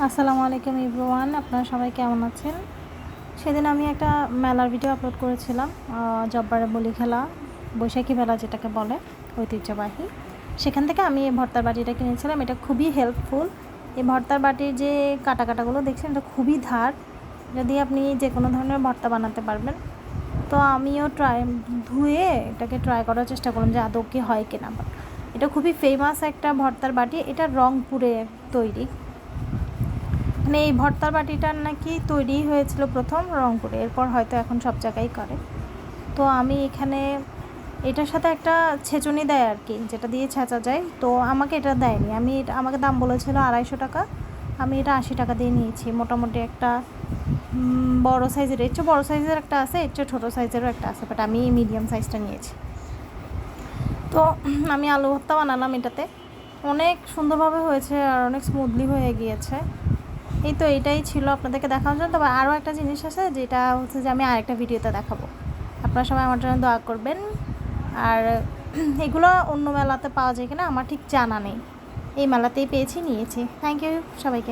আসসালামু আলাইকুম এভরিওয়ান, আপনারা সবাই কেমন আছেন? সেদিন আমি একটা মেলার ভিডিও আপলোড করেছিলাম, জব্বারের বলি খেলা, বৈশাখী মেলা যেটাকে বলে, ঐতিহ্যবাহী। সেখান থেকে আমি এই ভর্তার বাটিটা কিনেছিলাম। এটা খুবই হেল্পফুল। এই ভর্তার বাটির যে কাটাগুলো দেখছেন, এটা খুবই ধার। এটা দিয়ে আপনি যে কোনো ধরনের ভর্তা বানাতে পারবেন। তো আমিও ধুয়ে এটাকে ট্রাই করার চেষ্টা করলাম যে আদৌ কি হয় কিনা। এটা খুবই ফেমাস একটা ভর্তার বাটি। এটা রংপুরে তৈরি। মানে এই ভর্তার বাটিটার নাকি তৈরি হয়েছিল প্রথম রংপুরে, এরপর হয়তো এখন সব জায়গায় করে। তো আমি এখানে এটার সাথে একটা ছেঁচুনি দেয় আর কি, যেটা দিয়ে ছেঁচা যায়। তো আমাকে এটা দেয়নি, আমাকে দাম বলেছিল 250 টাকা। আমি এটা 80 টাকা দিয়ে নিয়েছি। মোটামুটি একটা বড়ো সাইজের, এর চেয়ে বড়ো সাইজের একটা আছে, এর চেয়ে ছোটো সাইজেরও একটা আছে, বাট আমি মিডিয়াম সাইজটা নিয়েছি। তো আমি আলু ভর্তা বানালাম এটাতে। অনেক সুন্দরভাবে হয়েছে আর অনেক স্মুথলি হয়ে গিয়েছে। এই তো এটাই ছিল আপনাদেরকে দেখানোর জন্য। তবে আরও একটা জিনিস আছে, যেটা হচ্ছে যে আমি আরেকটা ভিডিওতে দেখাবো। আপনারা সবাই আমার জন্য দোয়া করবেন। আর এগুলো অন্য মেলাতে পাওয়া যায় কিনা আমার ঠিক জানা নেই। এই মেলাতেই পেয়েছি, নিয়েছি। থ্যাংক ইউ সবাইকে।